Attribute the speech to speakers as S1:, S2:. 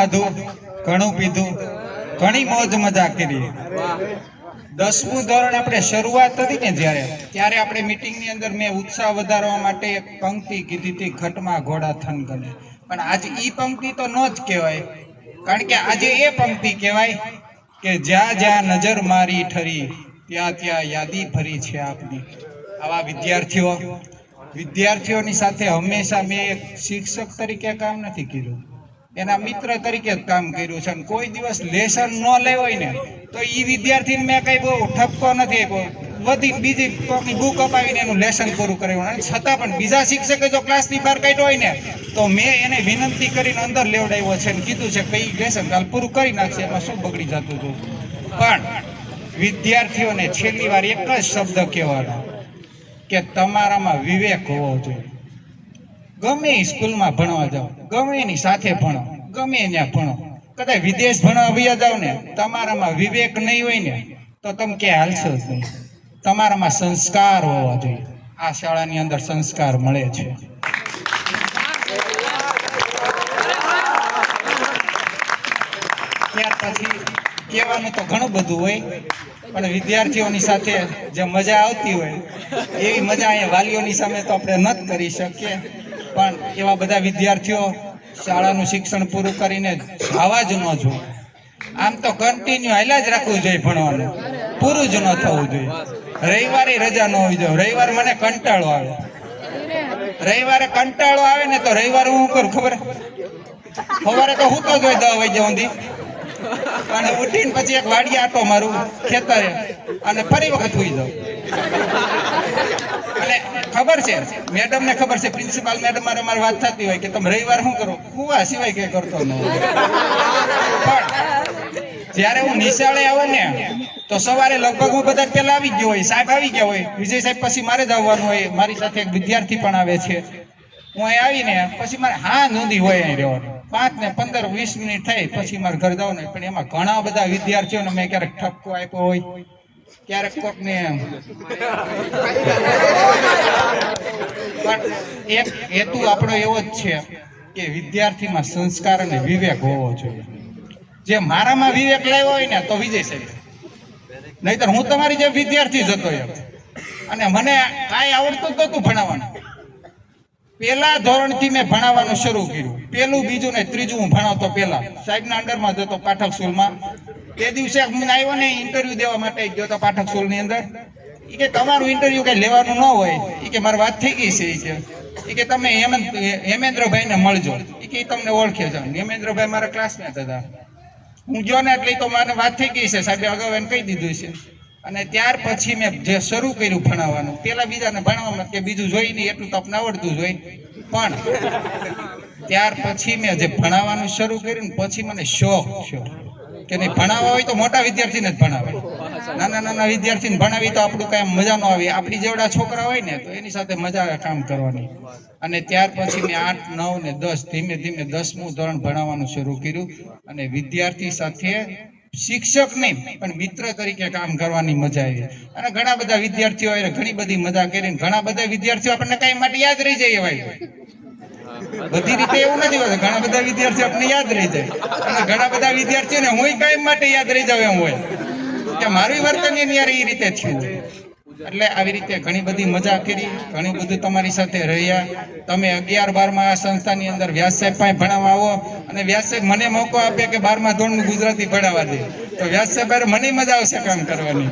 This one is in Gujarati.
S1: ખાધું, ઘણું પીધું, ઘણી મોજ મજા કરી। 10મું ધોરણ આપણે શરૂઆત હતી ને ત્યારે આપણે મીટિંગની અંદર મેં ઉત્સાહ વધારવા માટે એક પંક્તિ કીધી હતી, ઘટમાં ઘોડા થન ગને। પણ આજે ઈ પંક્તિ તો ન જ કહેવાય, કારણ કે આજે એ પંક્તિ કહેવાય કે જ્યાં જ્યાં નજર મારી ઠરી ત્યાં ત્યાં યાદી ફરી છે આપની। આવા વિદ્યાર્થીઓની સાથે હંમેશા મેં એક શિક્ષક તરીકે કામ નથી કર્યું, એના મિત્ર તરીકે જ કામ કર્યું છે। કોઈ દિવસ લેસન ન લેવો હોય ને તો ઈ વિદ્યાર્થીને મેં કઈ બહુ ઠપકો નથી આપ્યો, બધી બીજી કોઈની બુક અપાવીને એનું લેસન પૂરું કર્યું। અને છતાં પણ બીજા શિક્ષકે જો ક્લાસની બહાર કાઢ્યો હોય ને તો મેં એને વિનંતી કરીને અંદર લેવડાવ્યો છે અને કીધું છે કે એ લેસન કાલ પૂરું કરી નાખશે, એમાં શું બગડી જતું હતું। પણ વિદ્યાર્થીઓને છેલ્લી વાર એક જ શબ્દ કહેવાનો કે તમારામાં વિવેક હોવો જોઈએ। ગમે એ સ્કૂલમાં ભણવા જાઓ, ગમે એની સાથે ભણો, ગમે ત્યાં ભણો, કદાચ વિદેશ ભણવા વયા જાવ ને, તમારામાં વિવેક નહીં હોય ને તો તમે ક્યાં હાલશો જ નહીં। તમારામાં સંસ્કાર હોવા જોઈએ। આ શાળાની અંદર સંસ્કાર મળે છે। ત્યાર પછી કહેવાનું તો ઘણું બધું હોય, પણ વિદ્યાર્થીઓની સાથે જે મજા આવતી હોય એવી મજા અહીંયા વાલીઓની સામે તો આપણે ન જ કરી શકીએ। પણ એવા બધા વિદ્યાર્થીઓ શાળાનું શિક્ષણ પૂરું કરીને જવા જ ન જોઈએ। આમ તો કન્ટિન્યુ હાલ્યા જ રાખવું જોઈએ, ભણવાનું પૂરું જ ન થવું જોઈએ। રવિવારે રજા ન હોવી જોઈએ। રવિવારે મને કંટાળો આવે, રવિવારે કંટાળો આવે ને તો રવિવારે હું કરું ખબર, સવારે તો હું તો જ હોય 10 વાગ્યા સુધી, અને ઉઠીને પછી એક વાડીએ આટો મારું ખેતરે અને ફરી વખત સુઈ જાઉં। અને ખબર છે મેડમ ને, ખબર છે પ્રિન્સિપાલ મેડમ મારે વાત થતી હોય કે તમે રવિવાર શું કરો, હું આ સિવાય કઈ કરતો ન હોય। પણ જ્યારે હું નિશાળે આવું ને તો સવારે લગભગ હું બધા પેલા આવી ગયો હોય, સાહેબ આવી ગયા હોય, વિજય સાહેબ પછી મારે જ આવવાનું હોય, મારી સાથે એક વિદ્યાર્થી પણ આવે છે। હું અહીં આવીને પછી મારે હા નોંધી હોય અહીં રહેવાનું, 5 ને 15 20 મિનિટ થાય પછી મારે ઘર જવાનું હોય। પણ એમાં ઘણા બધા વિદ્યાર્થીઓને મેં ક્યારેક ઠપકો આપ્યો હોય, ક્યારેક કોકને, પણ એક હેતુ આપણો એવો જ છે કે વિદ્યાર્થીમાં સંસ્કાર અને વિવેક હોવો જોઈએ। જે મારામાં વિવેક લાવ્યો હોય ને તો વિજય સાહેબ, નહીતર હું તમારી જે વિદ્યાર્થી જ હતો એમ, અને મને કાંઈ આવડતું જ નહોતું ભણાવવાનું। પહેલા ધોરણથી મેં ભણાવવાનું શરૂ કર્યું, પહેલું બીજું ને ત્રીજું હું ભણાવતો। પહેલા સાહેબના અંડરમાં જતો પાઠક સ્કૂલમાં। તે દિવસે હું આવ્યો ને ઇન્ટરવ્યુ દેવા માટે ગયો તો પાઠક સ્કૂલની અંદર, એ કે તમારું ઇન્ટરવ્યુ કઈ લેવાનું ન હોય, એ કે મારી વાત થઈ ગઈ છે, એ કે તમે હેમેન્દ્રભાઈને મળજો, એ કે તમને ઓળખે છે। હેમેન્દ્રભાઈ મારા ક્લાસમેટ હતા। હું ગયો ને એટલે તો મારે વાત થઈ ગઈ છે, સાહેબે અગાઉ એને કહી દીધું છે। અને ત્યાર પછી મેં જે શરૂ કર્યું ભણાવવાનું, પેલા બીજાને ભણાવવામાં કે બીજું જોઈ નહીં એટલું તો આપણે આવડતું જ હોય, પણ ત્યાર પછી મેં જે ભણાવવાનું શરૂ કર્યું ને પછી મને શોખ થયો કે નહીં, ભણાવવા હોય તો મોટા વિદ્યાર્થીને જ ભણાવે, નાના વિદ્યાર્થીને ભણાવી તો આપણું કાંઈ મજા ન આવે। આપણી જેવડા છોકરા હોય ને તો એની સાથે મજા આવે કામ કરવાની। અને ત્યાર પછી મેં 8, 9 ને 10 ધીમે ધીમે 10મું ધોરણ ભણાવવાનું શરૂ કર્યું, અને વિદ્યાર્થી સાથે શિક્ષક નહીં પણ મિત્ર તરીકે કામ કરવાની મજા આવી। અને ઘણા બધા વિદ્યાર્થીઓ ઘણી બધી મજા કરીને ઘણા બધા વિદ્યાર્થીઓ આપણને કઈ માટે યાદ રહી જાય એવા બધી રીતે એવું નથી હોતું, ઘણા બધા વિદ્યાર્થીઓ આપણને યાદ રહી જાય, અને ઘણા બધા વિદ્યાર્થીઓને હું કાયમ માટે યાદ રહી જાવ એમ હોય કે મારું વર્તન એની યાર એ રીતે થયું। એટલે આવી રીતે ઘણી બધી મજા કરી, ઘણું બધું તમારી સાથે રહ્યા। તમે 11-12માં આ સંસ્થાની અંદર વ્યાસ સાહેબ પાસે ભણાવવા આવો, અને વ્યાસ સાહેબ મને મોકો આપે કે 12મા ધોરણનું ગુજરાતી ભણાવવા દે, તો વ્યાસ સાહેબ મને મજા આવશે કામ કરવાની।